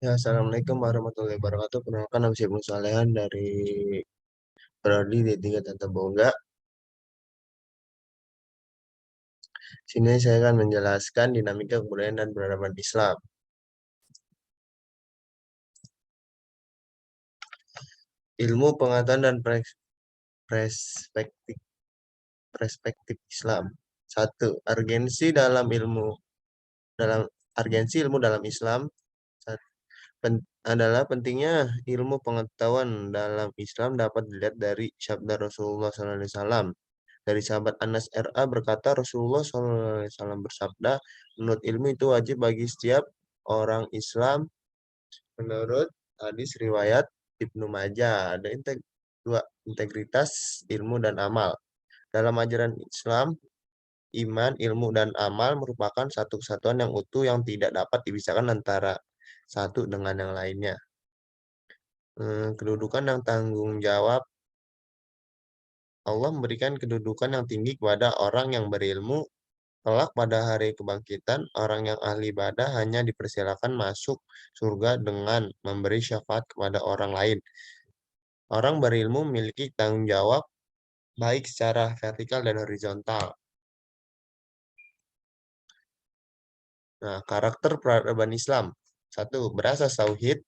Ya, Assalamualaikum warahmatullahi wabarakatuh. Perkenalkan nama saya Ibnu Salehan dari Prodi D3 Tata Boga. Sini saya akan menjelaskan dinamika kebudayaan dan peradaban Islam. Ilmu pengetahuan dan perspektif perspektif Islam. Satu, dalam urgensi ilmu dalam Islam. Satu, adalah pentingnya ilmu pengetahuan dalam Islam dapat dilihat dari sabda Rasulullah SAW. Dari sahabat Anas RA berkata, Rasulullah SAW bersabda, menurut ilmu itu wajib bagi setiap orang Islam. Menurut hadis riwayat Ibnu Majah, ada dua, integritas ilmu dan amal. Dalam ajaran Islam, iman, ilmu, dan amal merupakan satu kesatuan yang utuh yang tidak dapat dipisahkan antara satu dengan yang lainnya. Kedudukan dan tanggung jawab. Allah memberikan kedudukan yang tinggi kepada orang yang berilmu. Kelak pada hari kebangkitan, orang yang ahli ibadah hanya dipersilakan masuk surga dengan memberi syafaat kepada orang lain. Orang berilmu memiliki tanggung jawab baik secara vertikal dan horizontal. Nah, karakter peradaban Islam. Satu, berasas tauhid,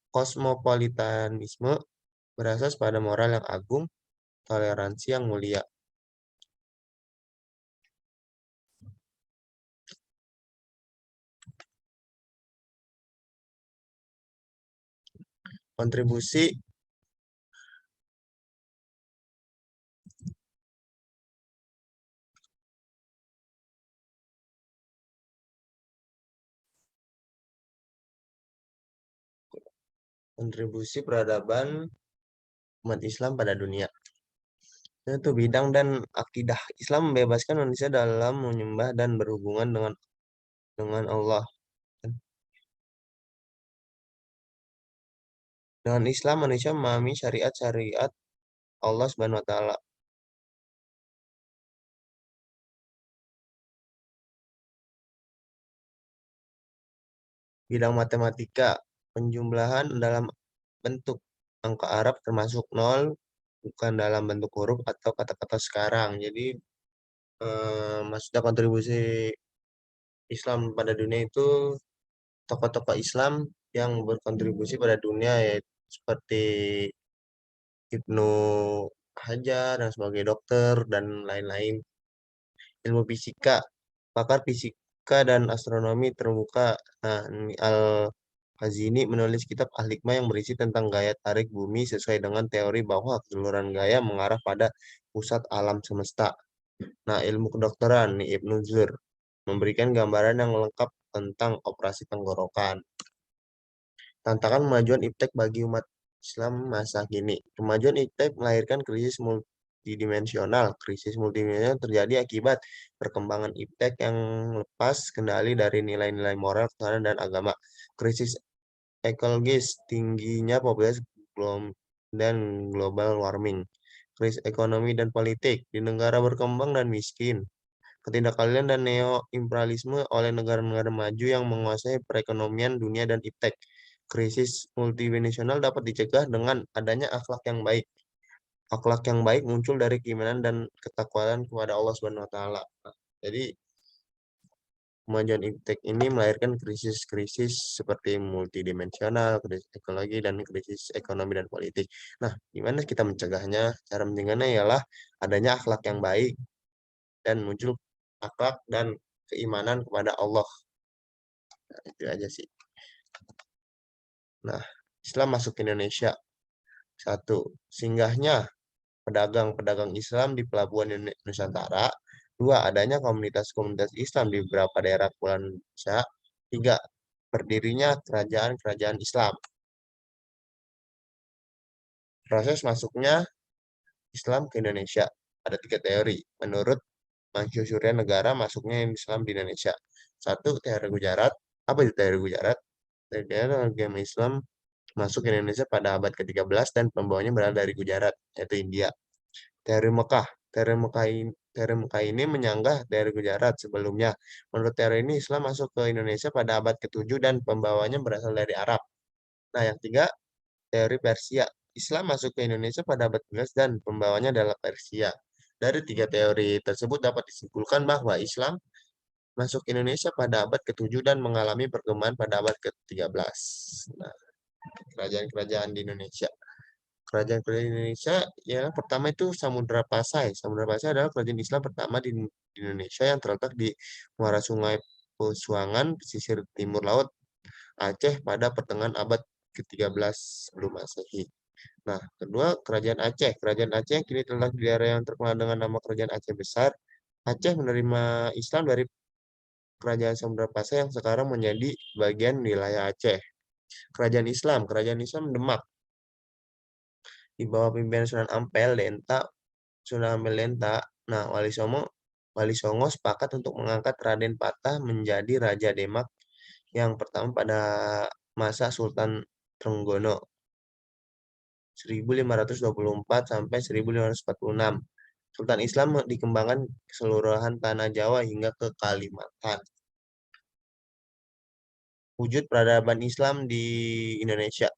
kosmopolitanisme, berasas pada moral yang agung, toleransi yang mulia. Kontribusi kontribusi peradaban umat Islam pada dunia. Itu bidang dan akidah Islam membebaskan manusia dalam menyembah dan berhubungan dengan Allah. Dengan Islam manusia memahami syariat-syariat Allah Subhanahu wa taala. Bidang matematika, penjumlahan dalam bentuk angka Arab termasuk nol, bukan dalam bentuk huruf atau kata-kata sekarang. Jadi maksudnya kontribusi Islam pada dunia itu tokoh-tokoh Islam yang berkontribusi pada dunia, yaitu seperti Ibnu Hajar dan sebagai dokter dan lain-lain. Ilmu fisika, pakar fisika dan astronomi terbuka. Nah, ini Al-Hazini menulis kitab Al-Hikmah yang berisi tentang gaya tarik bumi sesuai dengan teori bahwa keseluruhan gaya mengarah pada pusat alam semesta. Nah, ilmu kedokteran nih Ibnu Zur memberikan gambaran yang lengkap tentang operasi tenggorokan. Tantangan kemajuan iptek bagi umat Islam masa kini. Kemajuan iptek melahirkan krisis multidimensional. Krisis multidimensional terjadi akibat perkembangan iptek yang lepas kendali dari nilai-nilai moral, ketuhanan, dan agama. Krisis ekologis, tingginya populasi dan global warming. Krisis ekonomi dan politik di negara berkembang dan miskin. Ketidakadilan dan neo-imperialisme oleh negara-negara maju yang menguasai perekonomian dunia dan iptek. Krisis multidimensional dapat dicegah dengan adanya akhlak yang baik. Akhlak yang baik muncul dari keimanan dan ketakwaan kepada Allah Subhanahu wa taala. Jadi kemajuan iptek ini melahirkan krisis-krisis seperti multidimensional, krisis ekologi, dan krisis ekonomi dan politik. Nah, gimana kita mencegahnya? Cara mencegahnya ialah adanya akhlak yang baik dan muncul akhlak dan keimanan kepada Allah. Nah, itu aja sih. Nah, Islam masuk ke Indonesia. Satu, singgahnya pedagang-pedagang Islam di pelabuhan Nusantara. Dua, adanya komunitas-komunitas Islam di beberapa daerah Kepulauan Indonesia. Tiga, berdirinya kerajaan-kerajaan Islam. Proses masuknya Islam ke Indonesia. Ada tiga teori. Menurut Mansur Surya Negara, masuknya Islam di Indonesia. Satu, teori Gujarat. Apa itu teori Gujarat? Teori agama Islam masuk ke Indonesia pada abad ke-13 dan pembawanya berasal dari Gujarat, yaitu India. Teori Mekah. Teori Mekah Teori muka ini menyanggah dari Gujarat sebelumnya. Menurut teori ini, Islam masuk ke Indonesia pada abad ke-7 dan pembawanya berasal dari Arab. Nah, yang tiga, teori Persia. Islam masuk ke Indonesia pada abad ke-11 dan pembawanya adalah Persia. Dari tiga teori tersebut dapat disimpulkan bahwa Islam masuk Indonesia pada abad ke-7 dan mengalami perkembangan pada abad ke-13. Nah, kerajaan-kerajaan di Indonesia. Kerajaan-kerajaan Indonesia yang pertama itu Samudra Pasai. Samudra Pasai adalah kerajaan Islam pertama di Indonesia yang terletak di muara Sungai Pesuangan, pesisir timur laut Aceh pada pertengahan abad ke-13 sebelum Masehi. Nah, kedua, Kerajaan Aceh. Kerajaan Aceh yang kini terletak di daerah yang terkenal dengan nama Kerajaan Aceh Besar. Aceh menerima Islam dari Kerajaan Samudra Pasai yang sekarang menjadi bagian wilayah Aceh. Kerajaan Islam Demak di bawah pimpinan Sunan Ampel Denta. Sunan Ampel Denta. Nah, Wali Songo sepakat untuk mengangkat Raden Patah menjadi Raja Demak yang pertama pada masa Sultan Trenggono 1524 sampai 1546. Sultan Islam dikembangkan keseluruhan tanah Jawa hingga ke Kalimantan. Wujud peradaban Islam di Indonesia.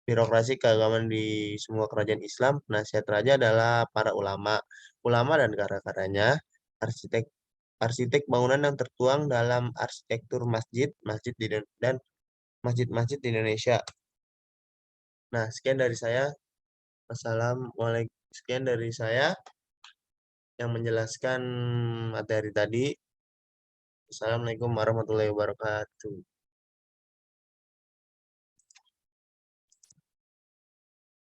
Birokrasi keagamaan di semua kerajaan Islam, penasihat raja adalah para ulama. Ulama dan karya-karyanya, arsitek arsitek bangunan yang tertuang dalam arsitektur dan masjid-masjid di Indonesia. Nah, sekian dari saya. Wassalamualaikum. Sekian dari saya yang menjelaskan materi tadi. Assalamualaikum warahmatullahi wabarakatuh.